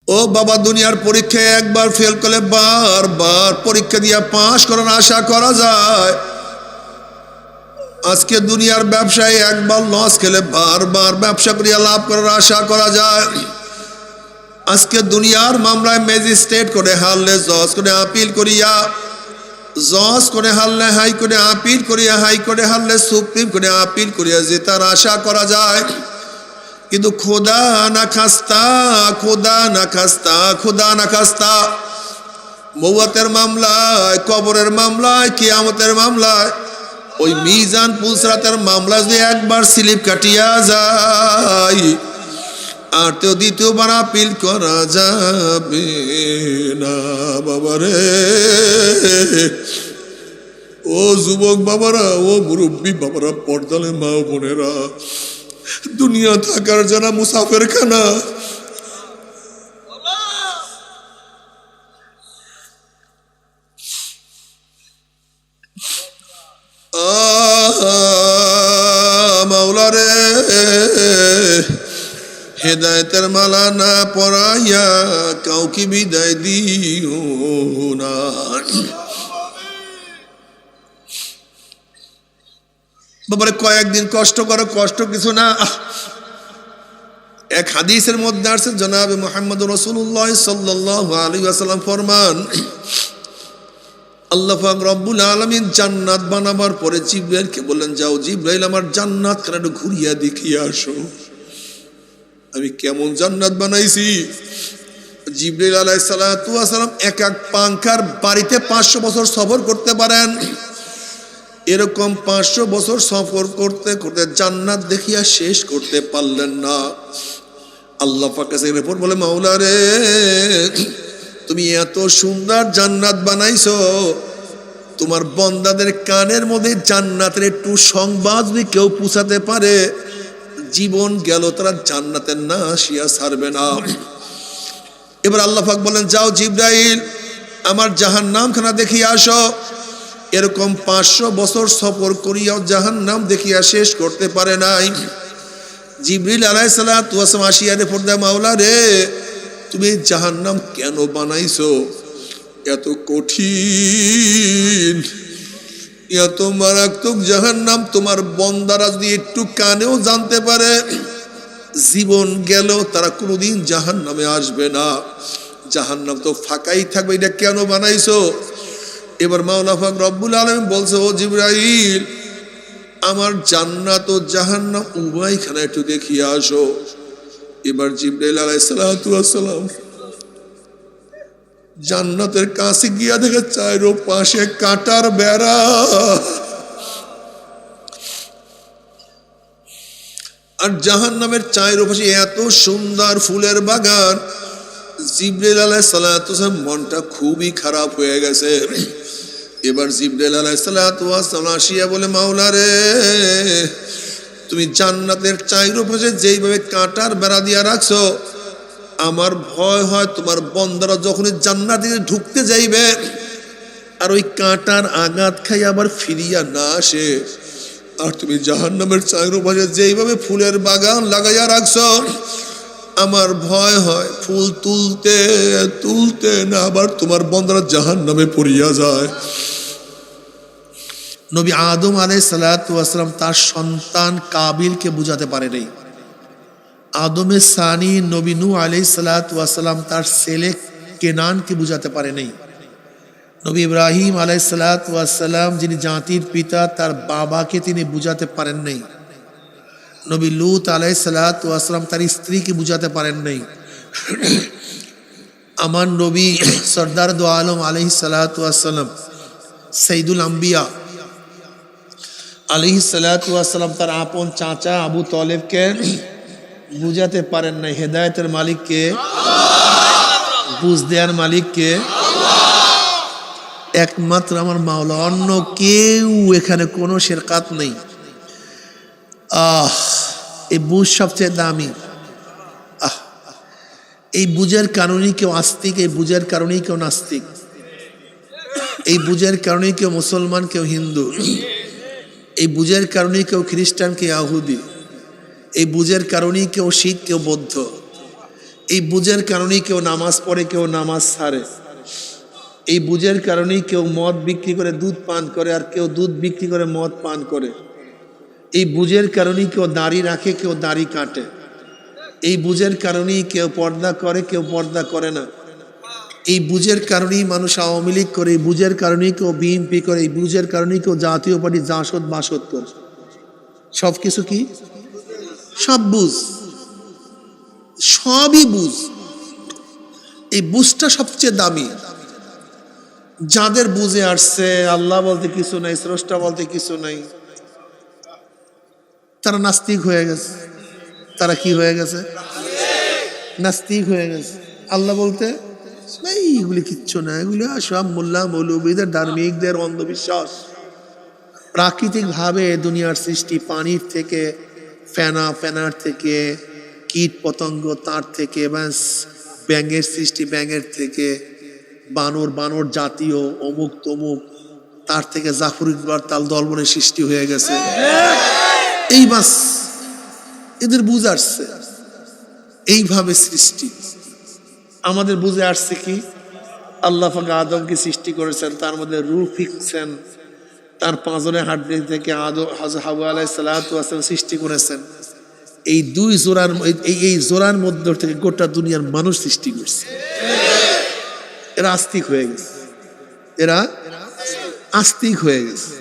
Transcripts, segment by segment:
ও বাবা, দুনিয়ার পরীক্ষায় একবার ফেল করলে বারবার পরীক্ষা দিয়ে পাশ করার আশা করা যায়। আজকে দুনিয়ার ব্যবসায় একবার লস খেলে বারবার ব্যবসা করিয়া লাভ করার আশা করা যায়। আজকে দুনিয়ার মামলায় ম্যাজিস্ট্রেট করে হারলে জজ করে আপিল করিয়া, জজ করে হারলে হাইকোর্টে আপিল করিয়া, হাইকোর্টে হারলে সুপ্রিম কোর্টে আপিল করিয়া জেতার আশা করা যায়। কিন্তু খোদা না খাস্তা, খোদা না খাস্তা, খোদা না খাস্তা, মৌয়াতের মামলায়, কবরের মামলায়, কিয়ামতের মামলায়, ওই মিজান পুলসরাতের মামলা যদি একবার স্লিপ কাটিয়া যায় আর তো দ্বিতীয়বার আপিল করা যাবে না। বাবারে, ও যুবক বাবারা, ও মুরব্বী বাবারা, পর্দালে মা বোনেরা, দুনিয়া থাকার যারা মুসাফের খানা, মাওলা রে, হেদায়েতের মালা না পরাইয়া কাউকে বিদায় দিও না। বাবারে, কয়েকদিন কষ্ট করো, কষ্ট কিছু না। এক হাদিসের মধ্যে আছে, জনাবে মুহাম্মদ রাসূলুল্লাহ সাল্লাল্লাহু আলাইহি ওয়াসাল্লাম ফরমান, আল্লাহ পাক রব্বুল আলামিন জান্নাত বানাবার পরে জিবরাইলকে বললেন, যাও জিবরাইল, আমার জান্নাত খানা একটু ঘুরিয়া দেখিয়ে আসো, আমি কেমন জান্নাত বানাইছি। জিবরাইল আলাইহিস সালাতু ওয়াস সালাম এক এক পাংখার বাড়িতে 500 বছর সফর করতে পারেন। এরকম 500 বছর সফর করতে করতে জান্নাত দেখিয়া শেষ করতে পারলেন না। আল্লাহ পাক কাছে রিপোর্ট বলে, মাওলা রে, তুমি এত সুন্দর জান্নাত বানাইছো, তোমার বান্দাদের কানের মধ্যে জান্নাতের একটু সংবাদ যদি কেউ পৌঁছাতে পারে, জীবন গেল, তারা জান্নাতের না আসিয়া ছাড়বে না। এবার আল্লাহ পাক বলেন, যাও জিবরাইল, আমার জাহান্নাম খানা দেখিয়ে আসো। এরকম 500 বছর সফর করিয়াও জাহান্নাম দেখিয়া শেষ করতে পারে নাই। জিবরিল আলাইহিস সালাতু ওয়াস সালাম আসিয়া রিপোর্ট দেয়, মাওলা রে, তুমি জাহান্নাম কেন বানাইছো? এত কঠিন, এত মারাত্মক জাহান্নাম, তোমার বান্দারা যদি একটু কানেও জানতে পারে, জীবন গেল, তারা কোনোদিন জাহান্নামে আসবে না, জাহান্নাম তো ফাঁকাই থাকবে। এটা কেন বানাইছো? এবার মাওলা পাক রব্বুল আলামিন বলছে, ও জিবরাইল, আমার জান্নাত ও জাহান্নাম উভয়খানে একটু দেখিয়ে আসো। এবার জিবরাইল আলাইহিস সালাতু ওয়াস সালাম জান্নাতের কাছে গিয়া দেখে চারো পাশে কাঁটার বেড়া, আর জাহান্নামের চারো পাশে এত সুন্দর ফুলের বাগান। জিবরাইল আলাইহিস সালাতু ওয়াস সালাম মনটা খুবই খারাপ হয়ে গেছে। এবার জিবরাইল আলাইহিস সালাতু ওয়াস সালাম আসিয়া বলে, মাওলা রে, তুমি জান্নাতের চারো পাশে যেইভাবে কাঁটার বেড়া দিয়া রাখছো, আমার ভয় হয় তোমার বান্দারা যখনই জান্নাতে ঢুকতে যাইবে আর ওই কাঁটার আঘাত খাই আবার ফিরিয়া না আসে। আর তুমি জাহান্নামের চারো পাশে যেইভাবে ফুলের বাগান লাগাইয়া রাখছো, আমার ভয় হয় ফুল তুলতে তুলতে না আবার তোমার বান্দারা জাহান্নামে পড়িয়া যায়। নবী আদম আলাইহিস সালাতু ওয়াস সালাম তার সন্তান কাবিলকে বুঝাতে পারে নাই। আদমের সানি নবী নূহ আলাইহিস সালাতু ওয়াস সালাম তার ছেলে কেনানকে বুঝাতে পারে নাই। নবী ইব্রাহিম আলাইহিস সালাতু ওয়াস সালাম, যিনি জাতির পিতা, তার বাবাকে তিনি বুঝাতে পারেন নাই। নবী লূত আলাইহিস সালাতু ওয়াস সালাম তার স্ত্রীকে বুঝাতে পারেন নাই। আমার নবী সরদার দো আলম আলাইহিস সালাতু ওয়াস সালাম, সাইয়্যিদুল আম্বিয়া আলাইহিস সালাতু ওয়াস সালাম তার আপন চাচা আবু তালেবকে বুঝাতে পারেন নাই। হেদায়েতের মালিক কে? বুঝ দেওয়ার মালিক কে? একমাত্র আমার মাওলা, অন্য কেউ এখানে কোনো শিরকাত নেই। এই বুঝ সবচেয়ে দামি। এই বুঝের কারণেই কেউ আস্তিক, এই বুঝের কারণেই কেউ নাস্তিক, এই বুঝের কারণেই কেউ মুসলমান, কেউ হিন্দু, এই বুঝের কারণেই কেউ খ্রিস্টান, কেউ ইহুদি, এই বুঝের কারণেই কেউ শিখ, কেউ বৌদ্ধ, এই বুঝের কারণেই কেউ নামাজ পড়ে, কেউ নামাজ ছাড়ে। এই বুঝের কারণেই কেউ মদ বিক্রি করে দুধ পান করে, আর কেউ দুধ বিক্রি করে মদ পান করে। এই বুঝের কারণেই কেউ দাড়ি রাখে, কেউ দাড়ি কাটে। এই বুঝের কারণেই কেউ পর্দা করে, কেউ পর্দা করে না। এই বুঝের কারণেই মানুষ আওয়ামী লীগ করে, এই বুঝের কারণেই কেউ বিএনপি করে, এই বুঝের কারণেই কেউ জাতীয় পার্টি জাসদ বাসদ করে। সব কিছু কি? সব বুঝ, সবই বুঝ। এই বুঝটা সবচেয়ে দামি। যাদের বুঝে আসছে আল্লাহ বলতে কিছু নাই, স্রষ্টা বলতে কিছু নাই, তারা নাস্তিক হয়ে গেছে। তারা কি হয়ে গেছে? নাস্তিক হয়ে গেছে। আল্লাহ বলতে এইগুলি কিচ্ছু না, এগুলি সব মোল্লা মৌলবীদের, ধার্মিকদের অন্ধবিশ্বাস। প্রাকৃতিক ভাবে দুনিয়ার সৃষ্টি, পানির থেকে ফেনার থেকে কীট পতঙ্গ, তার থেকে ব্যাস ব্যাঙের সৃষ্টি, ব্যাঙের থেকে বানর জাতীয় অমুক তমুক, তার থেকে জাফর ইকবাল তাল দলবনের সৃষ্টি হয়ে গেছে। এই বাস এদের বুঝে আসছে এইভাবে সৃষ্টি। আমাদের বুঝে আসছে কি? আল্লাহ পাক আদমকে সৃষ্টি করেছেন, তার মধ্যে রূহ ফিকছেন, তার পাঁজরে হাড্ডি থেকে হাওয়া আলাইহিস সালাতু ওয়াস সালাম সৃষ্টি করেছেন। এই দুই জোড়ার এই জোড়ার মধ্যে থেকে গোটা দুনিয়ার মানুষ সৃষ্টি করছে। এরা আস্তিক হয়ে গেছে, এরা আস্তিক হয়ে গেছে।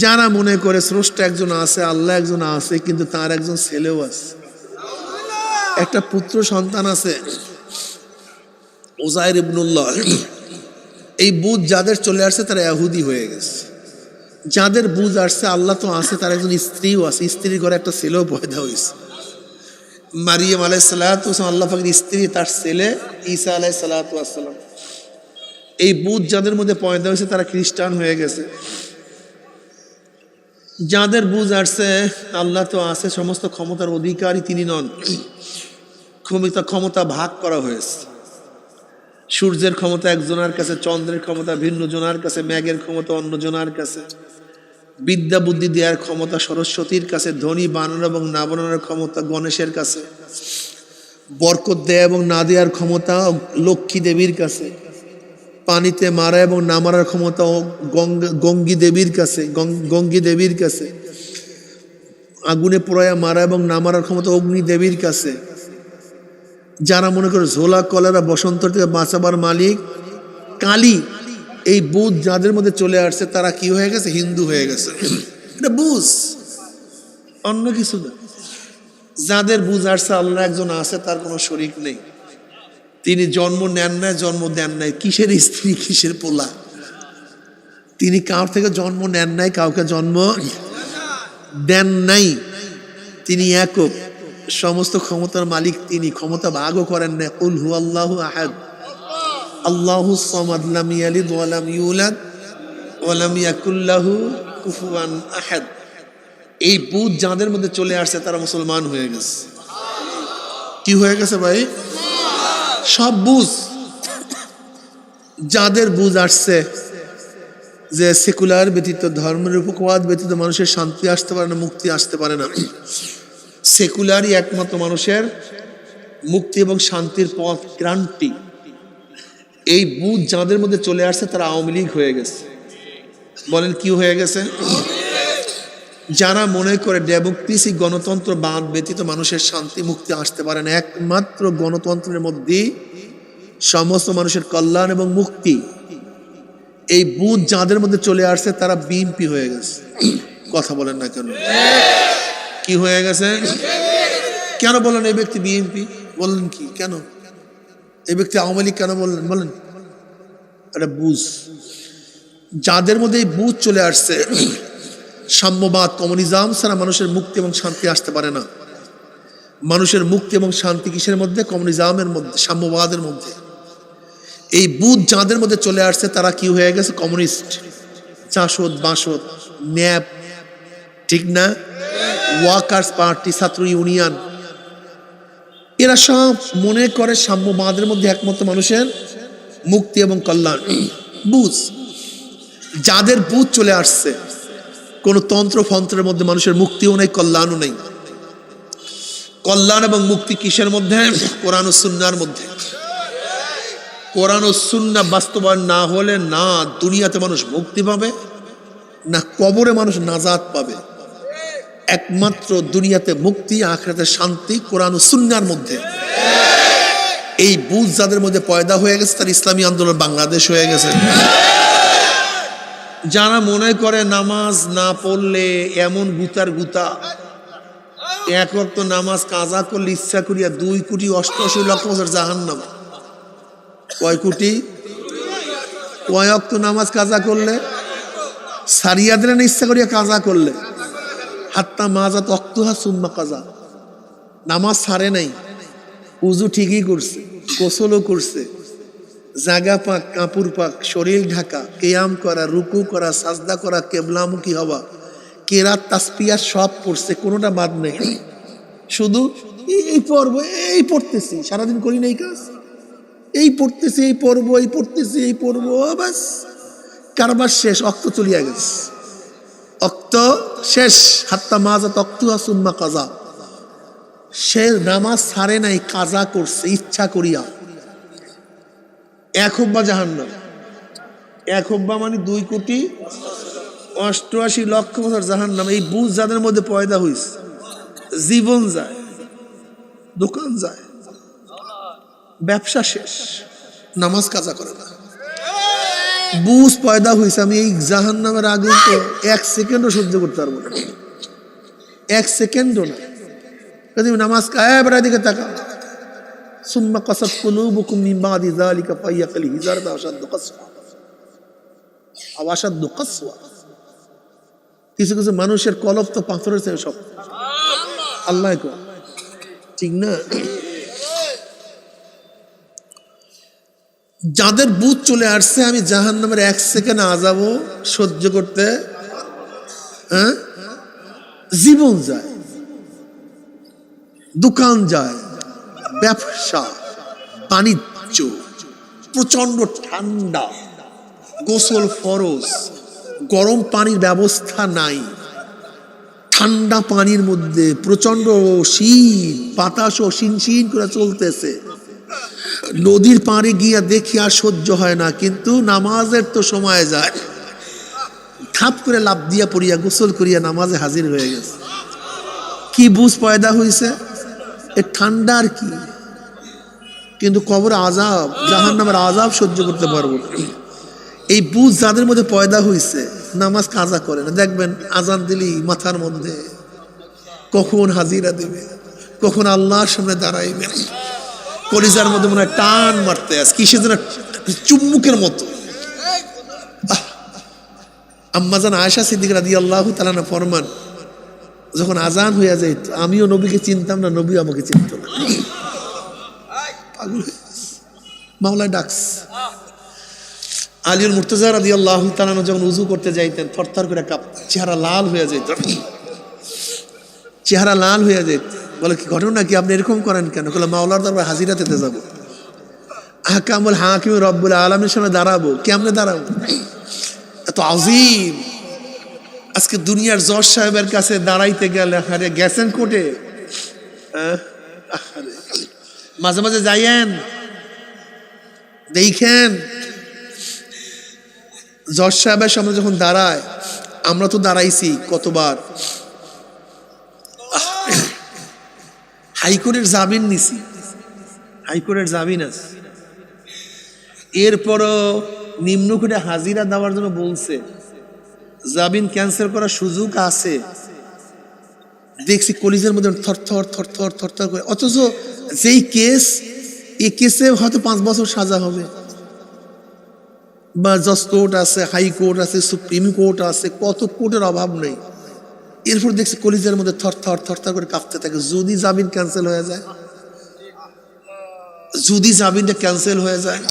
যারা মনে করে স্রষ্টা একজন আছে, আল্লাহ একজন আছে, কিন্তু তার একজন ছেলেও আছে, একটা পুত্র সন্তান আছে, উযাইর ইবনুল্লাহ। এই বুঝ যাদের চলে আসছে তারা ইহুদি হয়ে গেছে। যাদের বুঝ আসছে আল্লাহ তো আছে, তার একজন স্ত্রীও আছে, স্ত্রীর ঘরে একটা ছেলেও পয়দা হয়েছে। মারিয়াম আলাইহিস সালাতু ওয়াস সালাম আল্লাহ পাকের স্ত্রী, তার ছেলে ঈসা আলাইহিস সালাতু ওয়াস সালাম। এই বুঝ যাদের মধ্যে পয়দা হয়েছে তারা খ্রিস্টান হয়ে গেছে। যাদের বুঝ আসছে আল্লাহ তো আছে, সমস্ত ক্ষমতার অধিকারী তিনি নন, ক্ষমতা ভাগ করা হয়েছে। সূর্যের ক্ষমতা একজনের কাছে, চন্দ্রের ক্ষমতা ভিন্ন জনের কাছে, মেঘের ক্ষমতা অন্য জনের কাছে, বিদ্যা বুদ্ধি দেওয়ার ক্ষমতা সরস্বতীর কাছে, ধনী বানানো এবং না বানানোর ক্ষমতা গণেশের কাছে, বরকত দেয়া এবং না দেওয়ার ক্ষমতা লক্ষ্মী দেবীর কাছে, পানিতে মারা এবং না মারার ক্ষমতা গঙ্গী দেবীর কাছে, আগুনে পোড়ায়া মারা এবং না মারার ক্ষমতা অগ্নি দেবীর কাছে। যারা মনে করে ঝোলা কলেরা বসন্ত থেকে বাঁচাবার মালিক কালী, এই বুঝ যাদের মধ্যে চলে আসছে তারা কি হয়ে গেছে? হিন্দু হয়ে গেছে। এটা বুঝ, অন্য কিছু না। যাদের বুঝ আসছে আল্লাহ একজন আছে, তার কোনো শরীক নেই, তিনি জন্ম নেন নাই, জন্ম দেন নাই, কিসের স্ত্রী কিসের পোলা, তিনি কার থেকে জন্ম নেন নাই, কাউকে জন্ম দেন নাই, তিনি একক, সমস্ত ক্ষমতার মালিক তিনি, ক্ষমতা ভাগও করেন না। কুল হুয়াল্লাহু আহাদ আল্লাহুস সামাদ লাম ইয়ালিদ ওয়া লাম ইউলাদ ওয়া লাম ইয়াকুল লাহু কুফুয়ান আহাদ। এই বুঝ যাদের মধ্যে চলে আসছে তারা মুসলমান হয়ে গেছে। কি হয়ে গেছে ভাই? সব বুঝ। যাদের বুঝ আসছে যে সেকুলার ব্যতীত, ধর্মের উপবাদ ব্যতীত মানুষের শান্তি আসতে পারে না, মুক্তি আসতে পারে না, সেকুলারই একমাত্র মানুষের মুক্তি এবং শান্তির পথ, ক্রান্তি। এই বুঝ যাদের মধ্যে চলে আসছে তারা আওয়ামী লীগ হয়ে গেছে। বলেন কি হয়ে গেছে? যারা মনে করে ডেমোক্রেসি, গণতন্ত্র বাদ ব্যতীত মানুষের শান্তি মুক্তি আসতে পারে না, একমাত্র গণতন্ত্রের মধ্যেই সমস্ত মানুষের কল্যাণ এবং মুক্তি, এই বুঝ যাদের মধ্যে চলে আসছে তারা বিএনপি হয়ে গেছে। কথা বলেন না কেন? কি হয়ে গেছে? কেন বলেন এই ব্যক্তি বিএনপি? বললেন কি কেন? এই ব্যক্তি আওয়ামী লীগ কেন বললেন? বলেন। এটা বুঝ। যাদের মধ্যে এই বুঝ চলে আসছে, সাম্যবাদ, কমিউনিজম ছাড়া মানুষের মুক্তি এবং শান্তি আসতে পারে না। মানুষের মুক্তি এবং শান্তি কিসের মধ্যে? কমিউনিজমের মধ্যে, সাম্যবাদের মধ্যে। এই বুঝ যাদের মধ্যে চলে আসছে তারা কি হয়ে গেছে? কমিউনিস্ট, জাসদ বাসদ, ন্যাপ, ঠিক না, ওয়ার্কার্স পার্টি, ছাত্র ইউনিয়ন, এরা সব মনে করে সাম্যবাদের মধ্যে একমাত্র মানুষের মুক্তি এবং কল্যাণ। বুঝ যাদের বুঝ চলে আসছে, কোন তন্ত্র ফন্ত্রের মধ্যে মানুষের মুক্তিও নেই, কল্যাণও নেই। কল্যাণ এবং মুক্তি কিসের মধ্যে? কোরআন ও সুন্নাহর মধ্যে। কোরআন ও সুন্নাহ বাস্তবায়ন না হলে না দুনিয়াতে মানুষ মুক্তি পাবে, না কবরে মানুষ নাজাত পাবে। একমাত্র দুনিয়াতে মুক্তি, আখিরাতে শান্তি কোরআন ও সুন্নাহর মধ্যে। এই বুঝ যাদের মধ্যে পয়দা হয়ে গেছে, তার ইসলামী আন্দোলন বাংলাদেশ হয়ে গেছে। যারা মনে করে নামাজ না পড়লে এমন গুতার গুতা, এক ওয়াক্ত নামাজ কাজা করলে ইচ্ছা করিয়া 2,88,00,000 জাহান্নাম। কয় কোটি? কয় ওয়াক্ত নামাজ কাজা করলে? সারিয়া দিলেন ইচ্ছা করিয়া কাজা করলে। হাত্তা মাজাত অক্তুহা সুম্মা কাজা। নামাজ ছাড়ে নাই, উজু ঠিকই করছে, গোসলও করছে, জাগা পাক, কাপড় পাক, শরীর ঢাকা, কিয়াম করা, রুকু করা, সাজদা করা, কেবলামুখী হওয়া, কেরাত তাসবিহ সব পড়ছে, কোনোটা বাদ নেই। শুধু এই পর্ব এই পড়তেছি, সারাদিন করি নাই কাজ, এই পড়তেছি, এই পর্ব, এই পড়তেছি, এই পর্ব, বাস কারবার শেষ, অক্ত চলিয়া গেছে, অক্ত শেষ। হাত্তা মাজাত অক্তুহা সুম্মা কাজা। সে নামাজ ছাড়ে নাই, কাজা করছে ইচ্ছা করিয়া। এক হুব্বা জাহান্নাম। এক হুব্বা মানে 2,88,00,000 জাহান্নাম। এই বুঝ যাদের মধ্যে পয়দা হইছে, জীবন যায়, দোকান যায়, ব্যবসা শেষ, নামাজ কাজা করে না। বুঝ পয়দা হইছে আমি এই জাহান্নামের আগুন তো 1 সেকেন্ডও সহ্য করতে পারবো না, 1 সেকেন্ডও না। নামাজ এবার দিকে তাকা। সুম্মা কাসাত কুলুবুকুম মিন বাদি যালিকা ফাহিয়া কাল হিজারাতি আশাদ্দু কাসওয়া। আশাদ্দু কাসওয়া। কিছু কিছু মানুষের কলব তো পাথরের চেয়ে শক্ত। আল্লাহ কয়, ঠিক না? যাদের বুঝ চলে আসছে আমি জাহান্নামের 1 সেকেন্ড আযাবও সহ্য করতে, জীবন যায়, দোকান যায়, ব্যবসা বাণিজ্য, প্রচন্ড ঠান্ডা, গোসল ফরজ, গরম পানির ব্যবস্থা নাই, ঠান্ডা পানির মধ্যে প্রচন্ড শীত, বাতাসও শিনশিন করে চলতেছে, নদীর পাড়ে গিয়া দেখি আর সহ্য হয় না, কিন্তু নামাজের তো সময় যায়, থাপ করে লাফ দিয়া পড়িয়া গোসল করিয়া নামাজে হাজির হয়ে গেছে। কি বুঝ পয়দা হইছে? এ ঠান্ডা আর কি, কিন্তু কবর আযাব, জাহান্নামের আযাব সহ্য করতে পারবো না। এই বুঝ যাদের মধ্যে পয়দা হইছে নামাজ কাজা করে না। দেখবেন আজান দিলি মাথার মধ্যে কখন হাজিরা দেবে, কখন আল্লাহর সামনে দাঁড়াইবে, কলিজার মধ্যে মনে হয় টান মারতে আছে, কিসে যেন চুম্বুকের মতো। আম্মাজান আয়েশা সিদ্দিকা রাদিয়াল্লাহু তাআলা আনহা ফরমান, যখন আজান হইয়া যাইত আমিও নবীকে চিনতাম না, নবী আমাকে চিনত না। পাগল মাওলায় ডাকস। আলীউল মুর্তজা রাদিয়াল্লাহু তাআলা আনহু যখন উযু করতে যাইতেন থরথর করে কাঁপতেন, চেহারা লাল হয়ে যেত, চেহারা লাল হয়ে যেত। বলে কি ঘটনা কি, আপনি এরকম করেন কেন? বলে মাওলার দরবারে হাজিরা দিতে যাবো, আহকামুল হাকিম রব্বুল আলামিনের সামনে দাঁড়াবো। কেমনে দাঁড়াবো? এত আযীম। আজকে দুনিয়ার জজ সাহেবের কাছে দাঁড়াইতে গেলে আরে গেছেন কোর্টে, মাঝে মাঝে যাইয়েন দেখেন জজ সাহেবের সামনে যখন দাঁড়ায়, আমরা তো দাঁড়াইছি কতবার, হাইকোর্টের জামিন নিছি, হাইকোর্টের জামিন আছে, এরপরও নিম্ন কোর্টে হাজিরা দেওয়ার জন্য বলছে, জামিন ক্যান্সেল করার সুযোগ আছে, দেখছি কলিজের মধ্যে থরথর থরথর থরথর করে। অথচ যেই কেস, এই কেসে হয়তো 5 বছর সাজা হবে, বা জজ কোর্ট আছে, হাইকোর্ট আছে, সুপ্রিম কোর্ট আছে, কত কোর্টের অভাব নেই। এরপর দেখছি কলিজের মধ্যে থরথর থরথর করে কাঁপতে থাকে। যদি জামিন ক্যান্সেল হয়ে যায়, যদি জামিনটা ক্যান্সেল হয়ে যায়,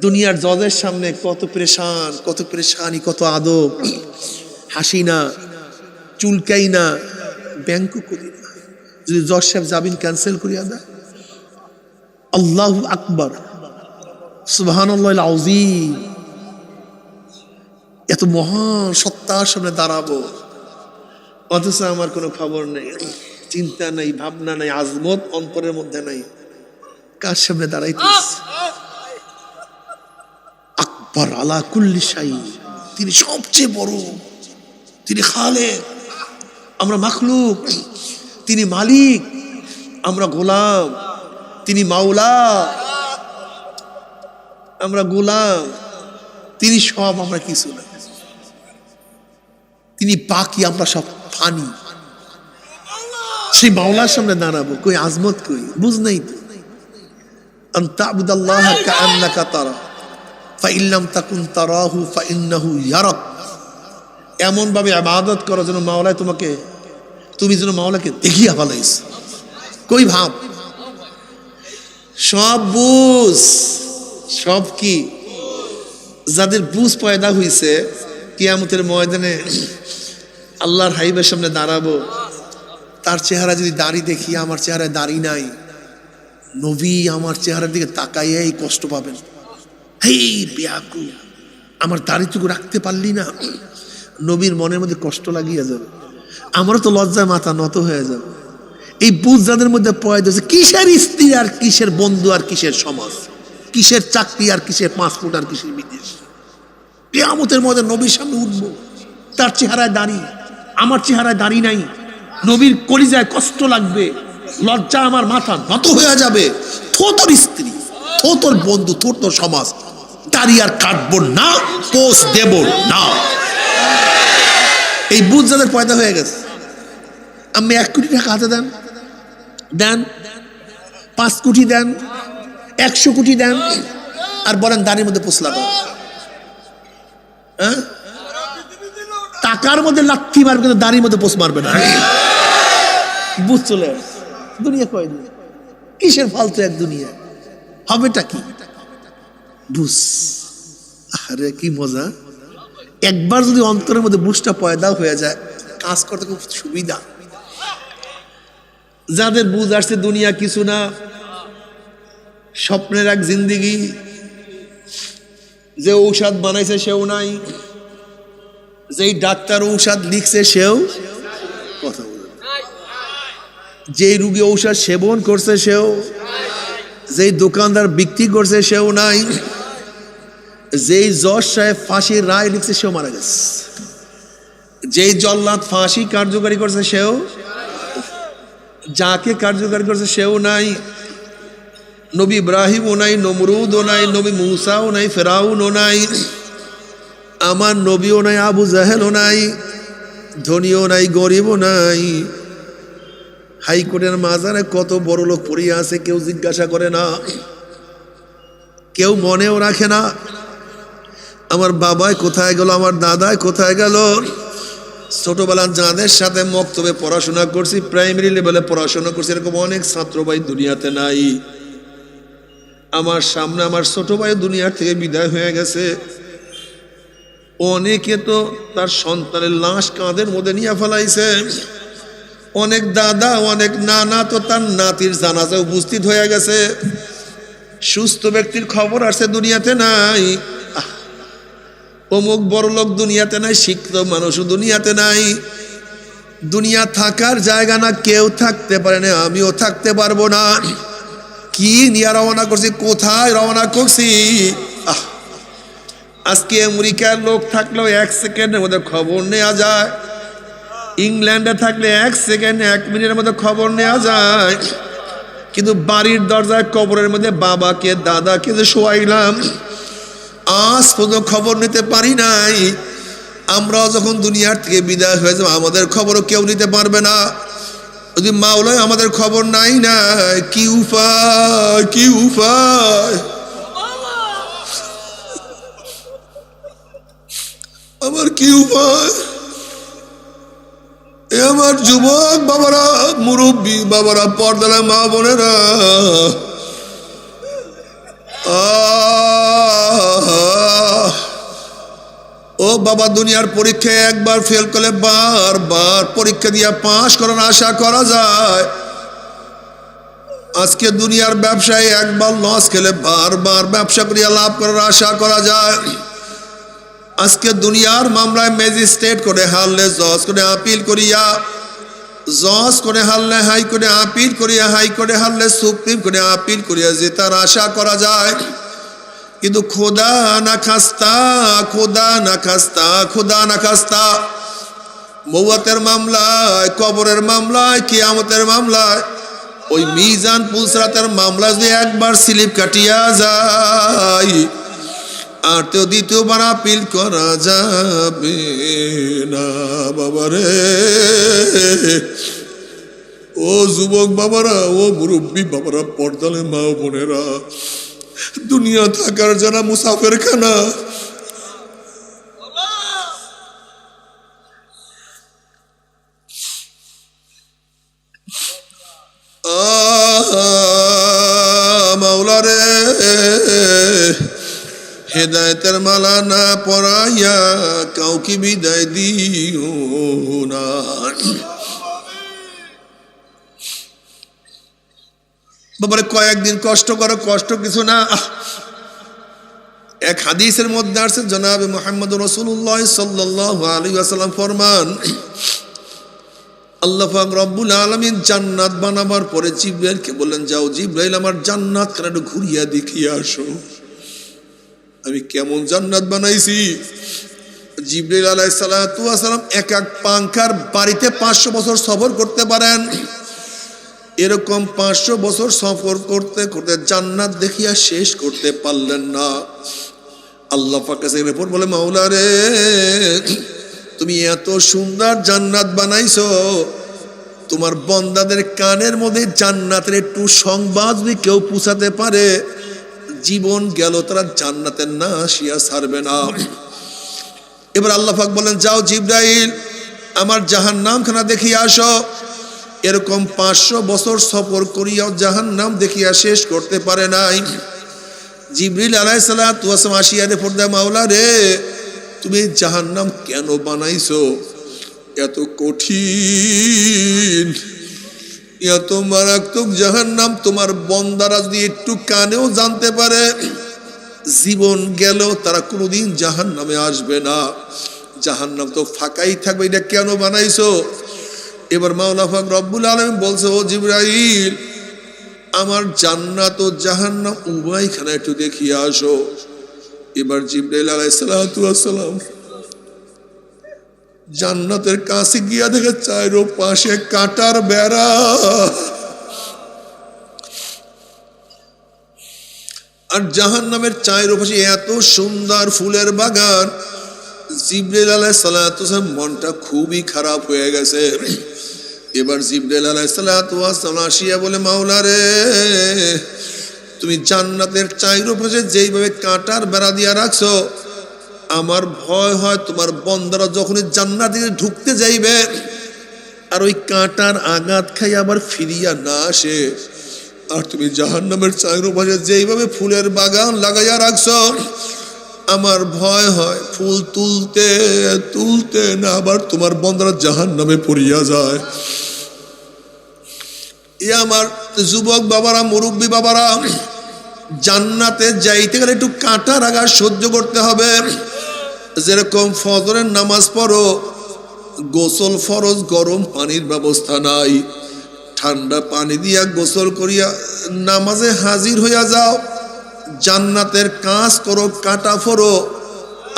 দুনিয়ার জজের সামনে কত পেরেশান, কত পেরেশানি, কত আদব, হাসি না, চুলকাই না, ব্যাংক করি না। যদি জজ সাহেব জামিন ক্যান্সেল করিয়া দেয়, আল্লাহু আকবার, সুবহানাল্লাহিল আযীম, এত মহান সত্তার সামনে দাঁড়াবো, অথচ আমার কোনো খবর নেই। চিন্তা নাই, ভাবনা নাই, আজমত অন্তরের মধ্যে নাই। কার সামনে দাঁড়াইতেছে? আকবার আলা কুল্লি শাই, তিনি সবচেয়ে বড়, তিনি খালেক, আমরা মাখলুক, তিনি মালিক, আমরা গোলাম, তিনি মাওলা, আমরা গোলাম, তিনি সব, আমরা কিছু না। তিনি বাকি, আমরা সব ফানি। সেই মাওলার সামনে দাঁড়াবো, কই আজমত কই? বুঝ নাই তো। আন তা'বুদাল্লাহা কাআন্নাকা তারা ফাইন লাম তাকুন তারাহু ফাইন্নাহু ইয়ারাক। এমন ভাবে ইবাদত করো যেন মাওলায় তোমাকে, তুমি যেন মাওলাকে দেখিয়া ফেলাইছ। কই ভাব, সব বুঝ, সব কি? যাদের বুঝ পয়দা হইছে, কিয়ামতের ময়দানে আল্লাহর হাইবের সামনে দাঁড়াবো, তার চেহারা যদি দাড়ি দেখি, আমার চেহারায় দাড়ি নাই, নবী আমার চেহারার দিকে তাকাইয়াই কষ্ট পাবেন। হেই বেয়াকু, আমার দাড়িটুকু রাখতে পারলি না। নবীর মনের মধ্যে কষ্ট লাগিয়ে যাবে, আমারও তো লজ্জায় মাথা নত হয়ে যাবে। এই বুঝ যাদের মধ্যে পয়দা হচ্ছে, কিসের স্ত্রী আর কিসের বন্ধু আর কিসের সমাজ, কিসের চাকরি আর কিসের পাসপোর্ট আর কিসের বিদেশ। কিয়ামতের মধ্যে নবীর সামনে উঠবো, তার চেহারায় দাড়ি, আমার চেহারায় দাড়ি নাই। নবীর কলিজায় কষ্ট লাগবে, লজ্জা আমার মাথা নত হয়ে যাবে। থো তোর স্ত্রী, থো তোর বন্ধু, থো তোর সমাজ, দাড়ি আর কাটবো না, পোষ দেব না। এই বুঝ যাদের পয়দা হয়ে গেছে, আমি 1 কোটি টাকা হাতে দেন, দেন 5 কোটি দেন, 100 কোটি দেন, আর বলেন দাড়ির মধ্যে পোষ লাগাও। হ্যাঁ, টাকার মধ্যে লাথি মারবে, কিন্তু দাড়ির মধ্যে পোষ মারবে না। বুঝ চলে আসছে, দুনিয়া কয় দিন, কিসের ফালতু এক দুনিয়া, হবেটা কি? বুঝ, আরে কি মজা। একবার যদি অন্তরের মধ্যে বুঝটা পয়দা হয়ে যায়, কাজ করতে খুব সুবিধা। যাদের বুঝ আসছে দুনিয়া কিছু না, স্বপ্নের এক জিন্দিগি, যে ঔষধ বানাইছে সেও নাই, যেই ডাক্তার ঔষধ লিখছে সেও কথা বলে, যেই রুগী ঔষধ সেবন করছে সেও, যেই দোকানদার বিক্রি করছে সেও নাই, যেই জজ সাহেব ফাঁসির রায় লিখছে সেও মারা গেছে, যেই জল্লাদ ফাঁসি কার্যকারী করছে সেও, যাকে কার্যকারী করছে সেও নাই। নবী ইব্রাহিমও নাই, নমরুদও নাই, নবী মুসাও নাই, ফেরাউনও নাই, আমার নবীও নাই, আবু জাহেলও নাই, ধনীও নাই, গরিবও নাই। হাইকোর্টের মাজারে কত বড় লোক পড়িয়া আছে, কেউ জিজ্ঞাসা করে না, কেউ মনেও রাখে না। আমার বাবাই কোথায় গেল, আমার দাদাই কোথায় গেল। ছোটবেলা যাদের সাথে মক্তবে পড়াশোনা করছি, প্রাইমারি লেভেলে পড়াশোনা করছি, এরকম অনেক ছাত্র ভাই দুনিয়াতে নাই। আমার সামনে আমার ছোট ভাই দুনিয়ার থেকে বিদায় হয়ে গেছে। অনেকে তো তার সন্তানের লাশ কাঁধের মধ্যে নিয়ে ফেলাইছে। অনেক দাদা, অনেক নানা তো তার নাতির জানাজা উপস্থিত হয়ে গেছে। সুস্থ ব্যক্তির খবর আসছে দুনিয়াতে নাই, অমুক বড় লোক দুনিয়াতে নাই, শিক্ষিত মানুষও দুনিয়াতে নাই। দুনিয়া থাকার জায়গা না, কেউ থাকতে পারে না, আমিও থাকতে পারবো না। কি নিয়ে রওনা করছি, কোথায় রওনা করছি? আজকে আমেরিকার লোক থাকলেও 1 সেকেন্ডের মধ্যে খবর নেওয়া যায়, ইংল্যান্ডে থাকলে 1 সেকেন্ড 1 মিনিটের মধ্যে খবর নেওয়া যায়। কিন্তু বাড়ির দরজায় কবরের মধ্যে বাবাকে দাদাকে যে শোয়াইলাম, আজ পর্যন্ত খবর নিতে পারি নাই। আমরাও যখন দুনিয়ার থেকে বিদায় হয়ে যাবো, আমাদের খবরও কেউ নিতে পারবে না। যদি মাওলায় আমাদের খবর নাই না, কি উপায়, কি উপায়? আমার কি উপায়? আমার যুবক বাবারা, মুরব্বী বাবারা, পর্দার মা বোনেরা, ও বাবা, দুনিয়ার পরীক্ষায় একবার ফেল করলে বারবার পরীক্ষা দিয়ে পাস করার আশা করা যায়। আজকে দুনিয়ার ব্যবসায় একবার লস খেলে বারবার ব্যবসা করিয়া লাভ করার আশা করা যায়। আজকে দুনিয়ার মামলায় ম্যাজিস্ট্রেট করে হারলে জজ করে আপিল করিয়া জজ করে হারলে হাই করে আপিল করিয়া, হাই করে হারলে সুপ্রিম করে আপিল করিয়া জেতার আশা করা যায়। কিন্তু খোদা না খাস্তা, খোদা না খাস্তা, খোদা না খাস্তা, মৌয়াতের মামলায়, কবরের মামলায়, কিয়ামতের মামলায়, ওই মিজান পুলসরাতের মামলা যদি একবার স্লিপ কাটিয়া যায় আর তো দ্বিতীয়বার আপিল করা যাবে না। বাবারে, ও যুবক বাবারা, ও মুরব্বী বাবারা, পর্দালে মা বোনেরা, দুনিয়া থাকার যারা মুসাফের খানা, মাওলা রে, হেদায়েতের মালা না পরাইয়া কাউকে বিদায় দিও না। বাবারে, কয়েকদিন কষ্ট করো, কষ্ট কিছু না। এক হাদিসের মধ্যে আসছে, জনাবে মুহাম্মদ রাসূলুল্লাহ সাল্লাল্লাহু আলাইহি ওয়াসাল্লাম ফরমান, আল্লাহ পাক রব্বুল আলামিন জান্নাত বানাবার পরে জিবরাইলকে বললেন, যাও জিবরাইল, আমার জান্নাত খানা একটু ঘুরিয়া দেখিয়ে আসো, আমি কেমন জান্নাত বানাইছি। জিবরাইল আলাইহিস সালাতু ওয়াস সালাম এক এক পাংখার বাড়িতে 500 বছর সফর করতে পারেন। এরকম 500 বছর সফর করতে করতে জান্নাত দেখিয়া শেষ করতে পারলেন না। আল্লাহ পাক কাছে রিপোর্ট বলে, মাওলা রে, তুমি এত সুন্দর জান্নাত বানাইছো, তোমার বন্দাদের কানের মধ্যে জান্নাতের একটু সংবাদ যদি কেউ পৌঁছাতে পারে, জীবন গেল, তারা জান্নাতের না আসিয়া ছাড়বে না। এবার আল্লাহ পাক বলেন, যাও জিবরাইল, আমার জাহান্নাম খানা দেখিয়া আসো। এরকম 500 বছর সফর করিয়াও জাহান্নাম দেখিয়া শেষ করতে পারে নাই। জিবরিল আলাইহিস সালাতু ওয়াস সালাম আসিয়া রিপোর্ট দেয়, মাওলা রে, তুমি জাহান্নাম কেন বানাইছো? এত কঠিন, এত মারাত্মক জাহান্নাম, তোমার বন্দারা যদি একটু কানেও জানতে পারে, জীবন গেল, তারা কোনোদিন জাহান্নামে আসবে না, জাহান্নাম তো ফাঁকাই থাকবে, এটা কেন বানাইছো? এবার মাওলা পাক রব্বুল আলামিন বলছে, ও জিবরাইল, আমার জান্নাত ও জাহান্নাম উভয়খানে একটু দেখিয়ে আসো। এবার জিবরাইল আলাইহিস সালাতু ওয়াস সালাম জান্নাতের কাছে গিয়া দেখে চারো পাশে কাঁটার বেড়া, আর জাহান্নামের চারো পাশে এত সুন্দর ফুলের বাগান। জিবরাইল আলাইহিস সালাতু ওয়াস সালাম মনটা খুবই খারাপ হয়ে গেছে। এবার জিবরাইল আলাইহিস সালাতু ওয়াস সালাম আসিয়া বলে, মাওলা রে, তুমি জান্নাতের চারো পাশে যেইভাবে কাঁটার বেড়া দিয়া রাখছো, আমার ভয় হয় তোমার বন্দারা যখনই জান্নাতে ঢুকতে যাইবে আর ওই কাঁটার আঘাত খাই আবার ফিরিয়া না আসে। আর তুমি জাহান্নামের চারো পাশে যেইভাবে ফুলের বাগান লাগাইয়া রাখছো, আমার ভয় হয় ফুল তুলতে তুলতে না আবার তোমার বন্দারা জাহান্নামে পড়িয়া যায়। আমার যুবক বাবারা, মুরব্বী বাবারা, জান্নাতে যাইতে গেলে একটু কাঁটার আঘাত সহ্য করতে হবে। যেরকম ফজরের নামাজ পড়ো, গোসল ফরজ, গরম পানির ব্যবস্থা নাই, ঠান্ডা পানি দিয়া গোসল করিয়া নামাজে হাজির হইয়া যাও, জান্নাতের কাজ করো, কাটা ফোরো।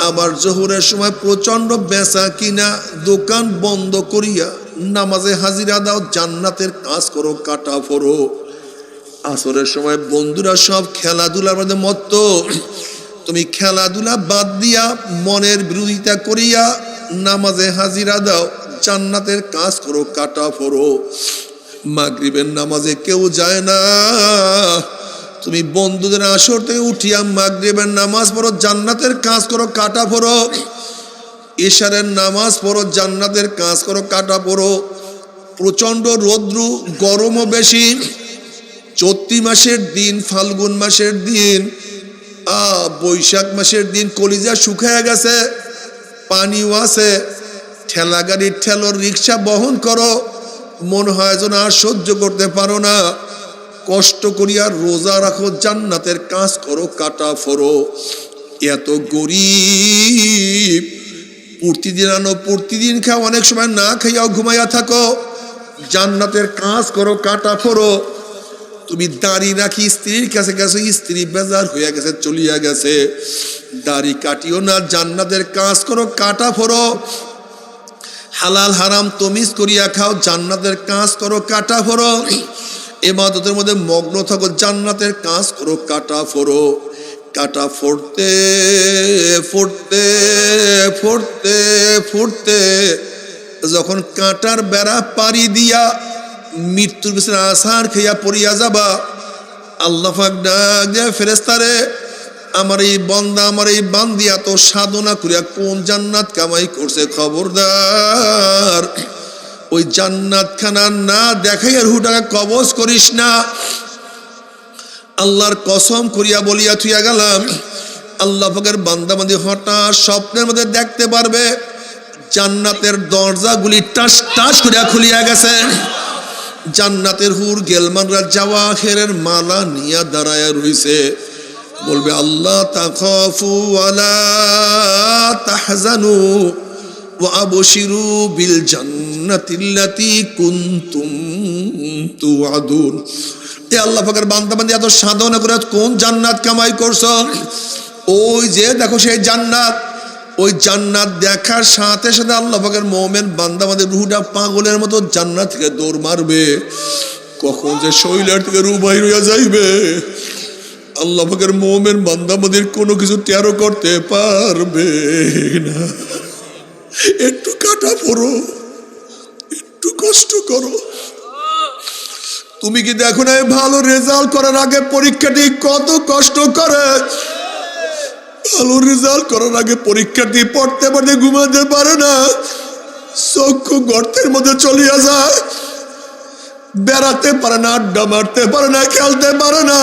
আবার জোহরের সময় প্রচন্ড বেচা কিনা, দোকান বন্ধ করিয়া নামাজে হাজিরা দাও, জান্নাতের কাজ করো, কাটা ফোরো। আসরের সময় বন্ধুরা সব খেলাধুলার মধ্যে মত্ত, তুমি খেলাধুলা বাদ দিয়া মনের বিরোধিতা করিয়া নামাজে হাজিরা দাও, জান্নাতের কাজ করো, কাটা ফোরো। মাগরিবের নামাজে কেউ যায় না, তুমি বন্ধুদের আসর থেকে উঠিয়া মাগরিবের নামাজ পড়ো, জান্নাতের কাজ করো, কাটা ফোরো। ইশারের নামাজ পড়ো, জান্নাতের কাজ করো, কাটা পড়ো। প্রচন্ড রৌদ্র, গরমও বেশি, চৈত্র মাসের দিন, ফাল্গুন মাসের দিন, বৈশাখ মাসের দিন কলিজা শুকায় গেছে, পানিও আছে, ঠেলা গাড়ির ঠেলোর রিক্সা বহন করো, মনে হয় যেন আর সহ্য করতে পারো না, কষ্ট করিয়া রোজা রাখো, জান্নাতের কাজ করো, কাটা ফোরো। এত গরিব, প্রতিদিন আনো প্রতিদিন খাও, অনেক সময় না খাইয়াও ঘুমাইয়া থাকো, জান্নাতের কাজ করো, কাটা ফোড়ো। তুমি দাড়ি রাখি স্ত্রীর কাছে গেছো, স্ত্রী বেজার হয়ে গেছে, চলিয়া গেছে, দাড়ি কাটিও না, জান্নাতের কাজ করো, কাটা ফোড়ো। হালাল হারাম তমিজ করিয়া খাও, জান্নাতের কাজ করো, কাটা ফোড়ো। ইবাদতের মধ্যে মগ্ন থাকো, জান্নাতের কাজ করো, কাটা ফোড়ো। কাটা ফোড়তে ফোড়তে ফোড়তে ফোড়তে যখন কাঁটার বেড়া পাড়ি দিয়া মৃত্যুর পিছনে আছাড় খেয়া পড়িয়া যাবা, আল্লাহ পাক ডাক দেয়, ফেরেশতারে আমার এই বান্দা, আমার এই বান্দি এত সাধনা করিয়া কোন জান্নাত কামাই করছে, খবরদার ওই জান্নাত খানা না দেখাইয়া রুহটাকে কবজ করিস না। আল্লাহর কসম করিয়া বলিয়া থুইয়া গেলাম, আল্লাহ পাকের বান্দা বান্দি হঠাৎ স্বপ্নের মধ্যে দেখতে পারবে জান্নাতের দরজাগুলি টাস টাস করিয়া খুলিয়া গেছে, জান্নাতের হুর গেলমানরা জাওয়াহিরের মালা নিয়া দাঁড়ায়া রইছে, বলবে আল্লাহ তাখাফু ওয়ালা তাহজানু ওয়া আবশিরু বিল জান্নাতিল্লাতী কুনতুম তুআদুন। এ আল্লাহ পাকের বান্দা বান্দি এত সাধনা করে কোন জান্নাত কামাই করছো? ওই যে দেখো সেই জান্নাত। ওই জান্নাত দেখার সাথে সাথে আল্লাহ পাকের মুমিন বান্দা বান্দি রুহটা পাগলের মতো জান্নাত থেকে দৌড় মারবে, কখন যে শরীরের থেকে রূহ বাইর হইয়া যাইবে আল্লাহ পাকের মুমিন বান্দা বান্দির কোনো কিছু টেরও করতে পারবে না। একটু কাটা পড়ো, একটু কষ্ট করো। তুমি কি দেখো না ভালো রেজাল্ট করার আগে পরীক্ষাটি কত কষ্ট করে? ভালো রেজাল্ট করার আগে পরীক্ষাটি পড়তে পড়তে ঘুমাতে পারে না, চক্ষু গর্তের মধ্যে চলিয়া যায়, বেড়াতে পারে না, আড্ডা মারতে পারে না, খেলতে পারে না,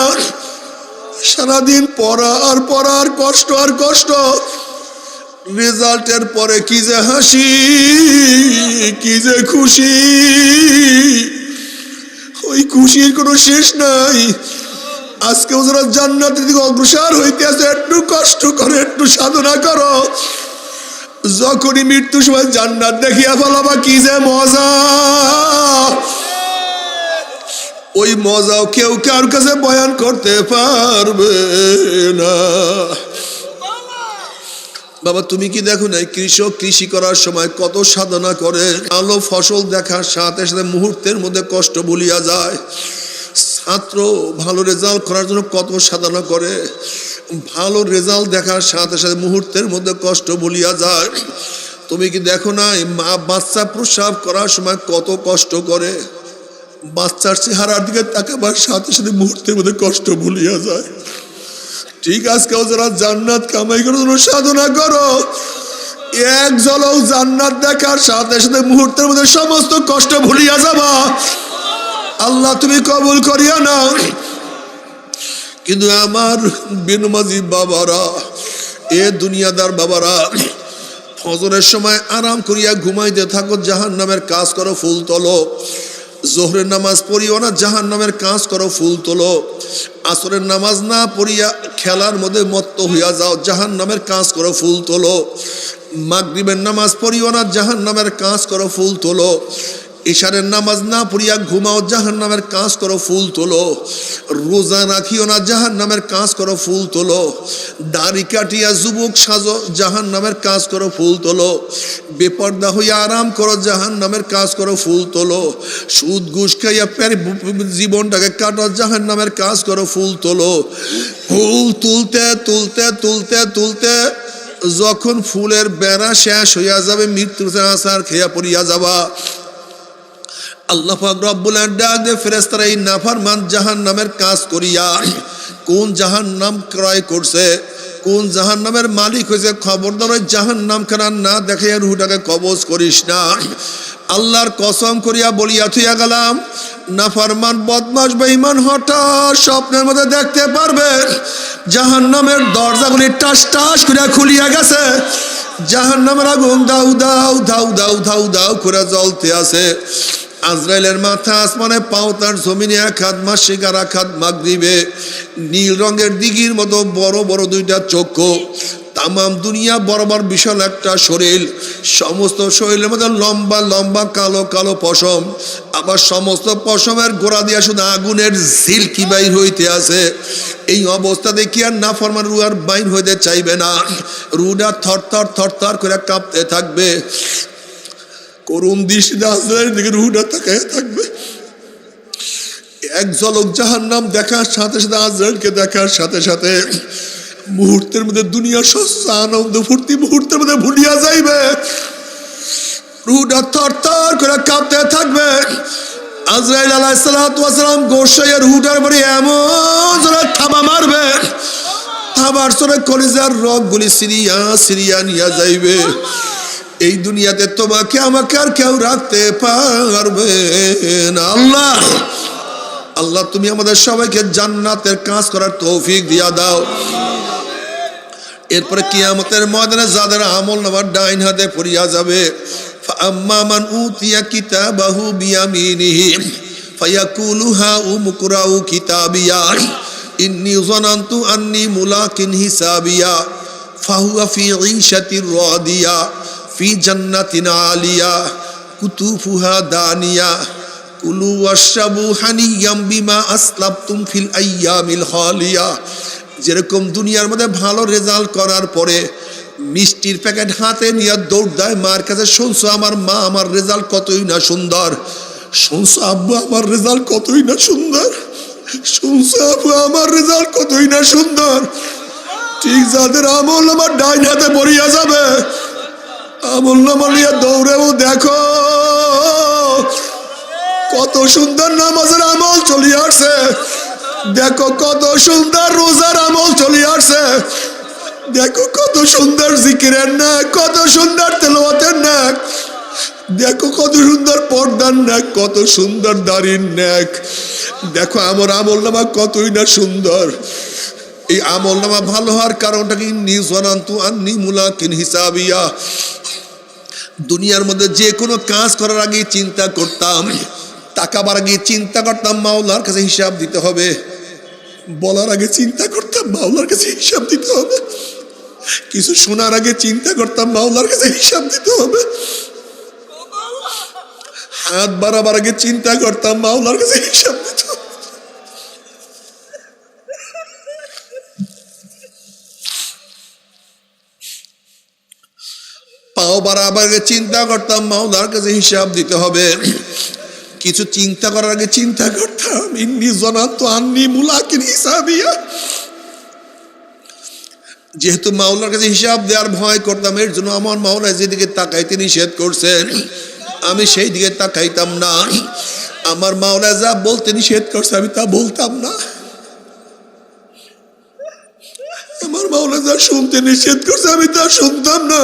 সারাদিন পড়া আর পড়া আর কষ্ট আর কষ্ট। রেজাল্টের পরে কি যে হাসি, কি যে খুশি, ওই খুশির কোনো শেষ নাই। আজকেও যারা জান্নাতের দিকে অগ্রসর হইতে আছে, একটু কষ্ট করো, একটু সাধনা করো। যখনই মৃত্যুর সময় জান্নাত দেখিয়া ফেলাবা, কি যে মজা, ওই মজাও কেউ কার কাছে বয়ান করতে পারবে না। বাবা তুমি কি দেখো না কৃষক কৃষি করার সময় কত সাধনা করে, ভালো ফসল দেখার সাথে সাথে মুহূর্তের মধ্যে কষ্ট ভুলিয়া যায়। ছাত্র ভালো রেজাল্ট করার জন্য কত সাধনা করে, ভালো রেজাল্ট দেখার সাথে সাথে মুহূর্তের মধ্যে কষ্ট ভুলিয়া যায়। তুমি কি দেখো না মা বাচ্চা প্রসব করার সময় কত কষ্ট করে, বাচ্চার চেহারার দিকে তাকাবার সাথে সাথে মুহূর্তের মধ্যে কষ্ট ভুলিয়া যায়। ঠিক আজকেও যারা জান্নাত কামাই করার জন্য সাধনা করো, এক ঝলক জান্নাত দেখার সাথে সাথে মুহূর্তের মধ্যে সমস্ত কষ্ট ভুলিয়া যাবা। আল্লাহ তুমি কবুল করিয়া নাও। কিন্তু আমার বিনমাজি বাবারা, এ দুনিয়াদার বাবারা, ফজরের সময় আরাম করিয়া ঘুমাইতে থাকো, জাহান্নামের কাজ করো, ফুল তোলো। জোহরের নামাজ পড়িও না, জাহান্নামের কাজ করো, ফুল তোলো। আসরের নামাজ না পড়িয়া খেলার মধ্যে মত্ত হইয়া যাও, জাহান্নামের কাজ করো, ফুল তোলো। মাগরিবের নামাজ পড়িও না, জাহান্নামের কাজ করো, ফুল তোলো। ইশারের নামাজ না পড়িয়া ঘুমাও, জাহান্নামের কাজ করো, ফুল তোলো। রোজা রাখিও না, জাহান্নামের কাজ করো, ফুল তোলো। দাড়ি কাটিয়া যুবক সাজো, জাহান্নামের কাজ করো, ফুল তোলো। বেপর্দা হইয়া আরাম করো, জাহান্নামের কাজ করো, ফুল তোলো। সুদ ঘুষ খাইয়া জীবনটাকে কাটো, জাহান্নামের কাজ করো, ফুল তোলো। ফুল তুলতে তুলতে তুলতে তুলতে যখন ফুলের বেড়া শেষ হইয়া যাবে, মৃত্যুর আছাড় খেয়া পড়িয়া যাবা। আল্লাহ পাক রব্বুল আলামিন ডাক দিয়ে ফেরেশতারা এই নাফরমান জাহান্নামের কাজ করিয়া কোন জাহান্নাম ক্রয় করছে, কোন জাহান্নামের মালিক হয়েছে, খবরদার ওই জাহান্নাম খানা না দেখাইয়া রুহটাকে কবজ করিস না। আল্লাহর কসম করিয়া বলিয়া থুইয়া গেলাম, নাফরমান বদমাশ বেঈমান হঠাৎ স্বপ্নের মধ্যে দেখতে পারবে জাহান্নামের দরজাগুলি টাস টাস করিয়া খুলিয়া গেছে, জাহান্নামের আগুন দাউ দাউ দাউ দাউ দাউ দাউ করে জ্বলতে আছে। আজরাইলের মাথা আসমানে, পাও তার জমিনে, এক হাত মাসিক আর এক হাত মাগরিবে। নীল রঙের দিঘির মতো বড় বড় দুইটা চক্ষু, তামাম দুনিয়া বরাবর বিশাল একটা শরীর, সমস্ত শরীরের মধ্যে লম্বা লম্বা কালো কালো পশম। আবার সমস্ত পশমের গোড়া দিয়া শুধু আগুনের ঝিলকি বাইর হইতে আছে। এই অবস্থা দেখি আর নাফরমান রূহ আর বাইর হইতে চাইবে না, রূহটা থরথর থরথর করে কাঁপতে থাকবে। করুণ দৃষ্টিতে আজরাইলের দিকে রূহটা তাকায় থাকবে। এক ঝলক জাহান্নাম দেখার সাথে সাথে, আজরাইলকে দেখার সাথে সাথে মুহূর্তের মধ্যে দুনিয়ার সস্তা আনন্দ ফুর্তি মুহূর্তের মধ্যে ভুলিয়া যাইবে। রূহটা থরথর করে কাঁপতে থাকবে। আজরাইল আলাইহিস সালাতু ওয়াস সালাম গোসাইয়া রূহটার পরে এমন জোরে থাবা মারবে, থাবার সরে কলিজার রগগুলি সিরিয়া সিরিয়া নিয়ে যাইবে। এই দুনিয়াতে তোমাকে আমাকে আর কেউ রাখতে পারবে না। আল্লাহ আল্লাহ তুমি আমাদের সবাইকে জান্নাতের কাজ করার তৌফিক দিয়া দাও। এরপরে কিয়ামতের ময়দানে যাদের আমল নামার ডাইন হাতে পড়িয়া যাবে, ফাআম্মা মান উতিয়া কিতাবাহু বিয়ামিনিহি ফায়াকুলু হাউম ইকরাউ কিতাবিয়া ইন্নী যানানতু আন্নী মুলাকিন হিসাবিয়া ফাহুয়া ফি ঈশাতির রাদিয়া ফি জান্নাতিন আলিয়া কুতুফুহা দানিয়া কুলু ওয়াশরাবু হানিয়াম বিমা আসলাফতুম ফিল আইয়ামিল খালিয়া। যেরকম দুনিয়ার মধ্যে ভালো রেজাল্ট করার পরে মিষ্টির প্যাকেট হাতে নিয়ে দৌড় দেয় মার কাছে, শুনছো আমার মা আমার রেজাল্ট কতই না সুন্দর, শুনছো আব্বু আমার রেজাল্ট কতই না সুন্দর, শুনছো আব্বু আমার রেজাল্ট কতই না সুন্দর। ঠিক যাদের আমল নামা ডাইন হাতে পড়িয়া যাবে, আমল নামা নিয়ে দৌড়েও দেখো কত সুন্দর নামাজের আমল চলে আসছে, দেখো কত সুন্দর রোজার আমল চলে আসছে, দেখো কত সুন্দর জিকিরের নাক, কত সুন্দর তেলাওয়াতের নাক, দেখো কত সুন্দর পর্দার নাক, কত সুন্দর দাড়ির নাক। দেখো আমার আমল নামা কতই না সুন্দর। এই আমল নামা ভালো হওয়ার কারণটা কি? নিজানান্তু আন্নী মুলাকিন হিসাবিয়া। দুনিয়ার মধ্যে যে কোনো কাজ করার আগে চিন্তা করতাম, তাকাবার আগে চিন্তা করতাম মাওলার কাছে হিসাব দিতে হবে, বলার আগে চিন্তা করতাম মাওলার কাছে হিসাব দিতে হবে, কিছু শোনার আগে চিন্তা করতাম মাওলার কাছে হিসাব দিতে হবে, হাত বাড়াবার আগে চিন্তা করতাম মাওলার কাছে হিসাব দিতে হবে। পাও বাড়াবার আগে চিন্তা করতাম মাওলার কাছে হিসাব দিতে হবে, কিছু চিন্তা করার আগে চিন্তা করতাম ইন্নী যানানতু আন্নী মুলাকিন হিসাবিয়া। যেহেতু মাওলার কাছে হিসাব দেওয়ার ভয় করতাম, এর জন্য আমার মাওলা যেদিকে তাকাইতে নিষেধ করছেন আমি সেই দিকে তাকাইতাম না। আমার মাওলা যা বলতে নিষেধ করছে আমি তা বলতাম না। আমার মাওলা যা শুনতে নিষেধ করছে আমি তা শুনতাম না।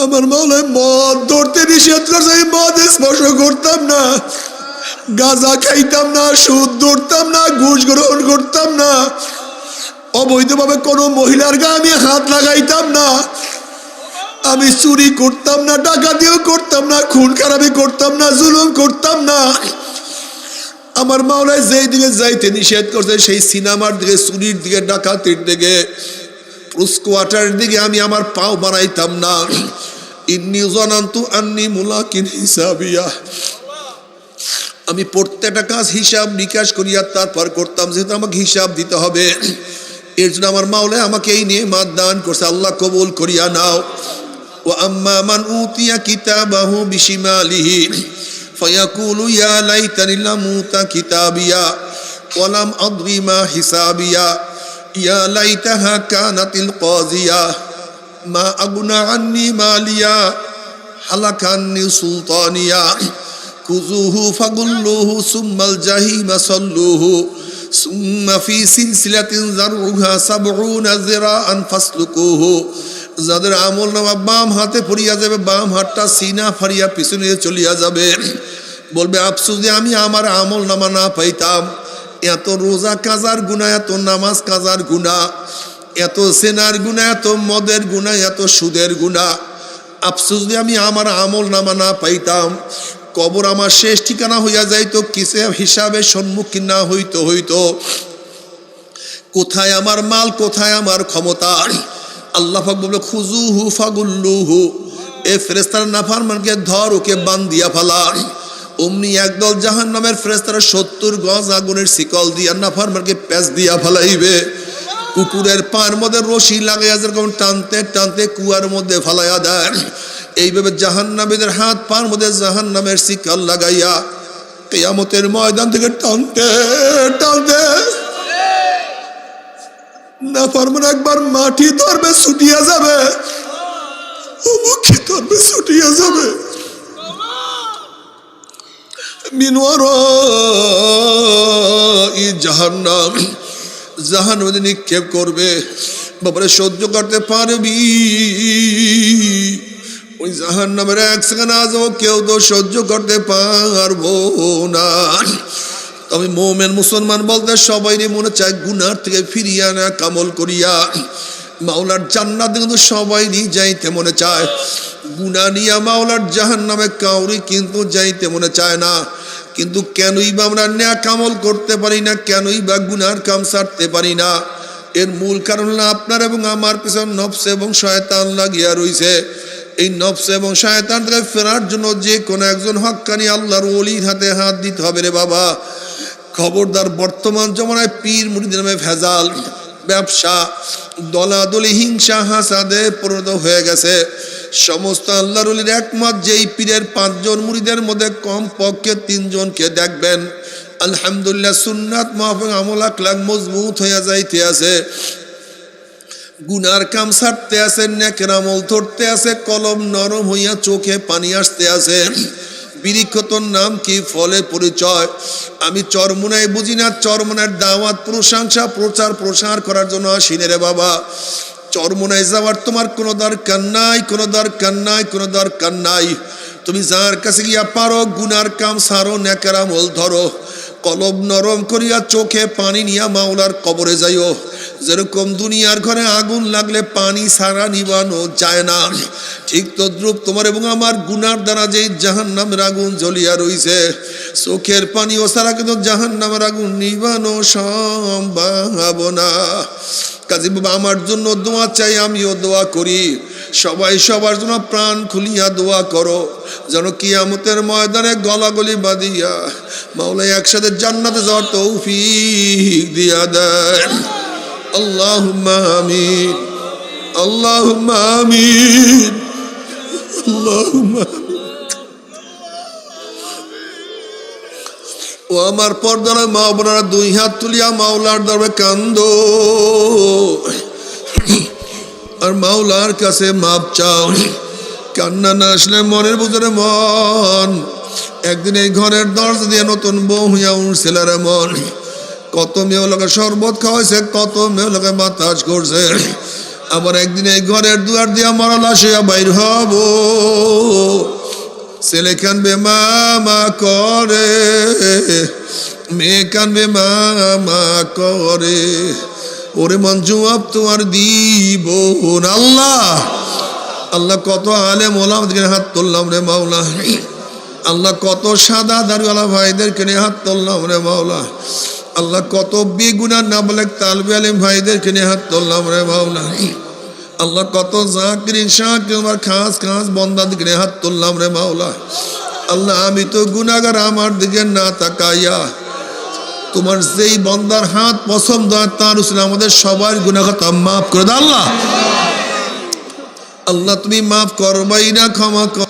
আমার মাওলা মদ ধরতে নিষেধ করছে আমি মদ স্পর্শ করতাম না। গাঁজা খাইতাম না, সুদ ধরতাম না, ঘুষ গ্রহণ করতাম না, অবৈধভাবে কোনো মহিলার গায়ে আমি হাত লাগাইতাম না, আমি চুরি করতাম না, ডাকাতিও করতাম না, খুন খারাপি করতাম না, জুলুম করতাম না। আমার মাওলায় যেই দিকে যাইতে নিষেধ করছে সেই সিনেমার দিকে, চুরির দিকে, ডাকাতির দিকে, স্কোয়াটারের দিকে আমি আমার পাও বাড়াইতাম না। ইন্নী যানানতু আন্নী মুলাকিন হিসাবিয়া। আমি প্রত্যেকটা কাজ হিসাব নিকাশ করিয়া তারপর করতাম, যেহেতু আমাকে হিসাব দিতে হবে। এর জন্য আমার মাওলায় আমাকে এই নেয়ামত দান করছে, আল্লাহ কবুল করিয়া নাও। ওয়া আম্মা মান উতিয়া কিতাবাহু বিশিমালিহি ফায়াকুলু ইয়া লাইতানি লাম উতা কিতাবিয়া ওয়া লাম আদরি মা হিসাবিয়া ইয়া লাইতাহা কানাতিল কাযিয়া মা আগনা আন্নী মালিয়া হালাকা আন্নী সুলতানিয়া খুযুহু ফাগুল্লুহু সুম্মাল জাহিমা সাল্লুহু সুম্মা ফি সিলসিলাতিন যারউহা ৭০ যিরাআন ফাসলুকুহু। যাদের আমল নামা বাম হাতে পড়িয়া যাবে, বাম হাতটা সিনা ফাড়িয়া পিছনে চলিয়া যাবে, বলবে আফসোস যে আমি আমার আমল নামা না পাইতাম। এত রোজা কাজার গুনাহ, এত নামাজ কাজার গুনাহ, এত সেনার গুনাহ, এত মদের গুনাহ, এত সুদের গুনাহ, আফসোস যে আমি আমার আমল নামা না পাইতাম। কবর আমার শেষ ঠিকানা হইয়া যাইতো, কিসে হিসাবে সম্মুখীন না হইতো হইতো। কোথায় আমার মাল, কোথায় আমার ক্ষমতা? আল্লাহ পাক বলল খুযুহু ফাগুল্লুহু, এ ফেরেশতার নাফরমানকে ধর, ওকে বান্ধিয়া ফেলা। অমনি একদল জাহান্নামের ফেরেশতারা 70 গজ আগুনের শিকল দিয়া নাফরমানকে প্যাঁচ দিয়া ফালাইবে। কুকুরের পায়ের মধ্যে রশি লাগাইয়া যেরকম টানতে টানতে কুয়ার মধ্যে ফালাইয়া দেয়, এইভাবে জাহান্নামীদের হাত পায়ের মধ্যে জাহান্নামের শিকল লাগাইয়া কিয়ামতের ময়দান থেকে টানতে টানতে নাফরমান একবার মাটি ধরবে, ছুটিয়া যাবে, মুখে ধরবে, ছুটিয়া যাবে। জাহান্নাম জাহান্নামে নিক্ষেপ করবে। বাবারে সহ্য করতে পারবি? ওই জাহান্নামের এক সেকেন্ড আজও কেউ তো সহ্য করতে পারবো না। তবে মোমেন মুসলমান বলতে সবাই মনে চায় গুনার থেকে ফিরিয়া না কামল করিয়া মাওলার জান্নাতে, কিন্তু সবাই যাইতে মনে চায়। গুনাহ নিয়া মাওলার জাহান্নামে কাউরি কিন্তু যাইতে মনে চায় না। কিন্তু কেনই বা আমরা নেক আমল করতে পারি না, কেনই বা গুনার কাম ছাড়তে পারি না? এর মূল কারণ হলো আপনার এবং আমার পিছনে নফস এবং শয়তান লাগিয়া রইছে। এই নফস এবং শয়তান থেকে ফেরার জন্য যে কোনো একজন হক্কানি আল্লাহর ওলির হাতে হাত দিতে হবে রে বাবা। খবরদার, বর্তমান জমানায় পীর মুরিদের নামে ভেজাল, ব্যবসা, দলাদলি, হিংসা, হাসাদে পরিণত হয়ে গেছে। সমস্ত আল্লাহর ওলির একমত যেই পীরের 5 জন মুরিদের মধ্যে কম পক্ষে 3 জনকে দেখবেন আলহামদুলিল্লাহ সুন্নাত মাহফিক আমল আখলাক মজবুত হয়ে যাইতে আছে, গুনার কাম ছাড়তে আছে, নেকের আমল ধরতে আছে, কলম নরম হইয়া চোখে পানি আসতে আছে। বৃক্ষতর নাম কি, ফলে পরিচয়। আমি চরমুনায় বুঝি না, চরমুনার দাওয়াত, প্রশংসা, প্রচার প্রসার করার জন্য আসিনে রে বাবা। চরমুনায় যাওয়ার তোমার কোনো দরকার নাই, কোনো দরকার নাই, কোনো দরকার নাই। তুমি যার কাছে গিয়া পারো গুনার কাম সারো, নেকের আমল ধরো, কলব নরম করিয়া চোখে পানি নিয়া মাওলার কবরে যাইও। যেরকম দুনিয়ার ঘরে আগুন লাগলে পানি সারা নিবানো যায় না, ঠিক তদ্রূপ তোমার এবং আমার গুনার দ্বারা যে জাহান্নামের আগুন জ্বলিয়া রইছে, চোখের পানিও সারা কিন্তু জাহান্নামের আগুন নিবানো সম্ভব না। কাজী বাবা আমার জন্য দোয়া চাই, আমিও দোয়া করি। সবাই সবার জন্য প্রাণ খুলিয়া দোয়া করো, যেন কিয়ামতের ময়দানে গলাগলি বাঁধিয়া মাওলা একসাথে জান্নাতে যাওয়ার তৌফিক দিয়া দেয়। আল্লাহুম্মা আমিন, আল্লাহুম্মা আমিন, আল্লাহুম্মা। ও আমার পর্দার মা বোনেরা, 2 হাত তুলিয়া মাওলার দরবারে কান্দো আর মাওলার কাছে মাপ চাও। কান্না না আসলে মনের ভিতরে মন একদিন এই ঘরের দরজা দিয়ে নতুন বউ হইয়া উঠছিল রে মন। কত মেয়ে লোকে শরবত খাওয়াইছে, কত মেয়ে লোকে বাতাস করছে, আবার একদিন এই ঘরের দুয়ার দিয়া মরা লাশ হইয়া বাইর হব। ছেলে কানবে মামা করে, মেয়ে কানবে মামা করে, ওরে মন জবাব তোমার দিব না। আল্লাহ আল্লাহ কত আলেম ওলামাদেরকে হাত তুললাম রে মাওলা। আল্লাহ কত সাদা দাড়িওয়ালা ভাইদেরকে নিয়ে হাত তুললাম রে মাওলা। আল্লাহ কত বেগুনার নাবালেগ তালবে আলিম ভাইদেরকে নিয়ে হাত তুললাম রে মাওলা। আল্লাহ কত জাকিরিন শাকির আমার খাস খাস বন্দাদেরকে নিয়ে হাত তুললাম রে মাওলা। আল্লাহ আমি তো গুনাহগার, আমার দিকে না তাকাইয়া তোমার যেই বন্দার হাত পছন্দ হয় তার উসিলে আমাদের সবার গুনাহ খাতা মাফ করে দাও আল্লাহ। আল্লাহ তুমি মাফ করবাই না, ক্ষমা কর।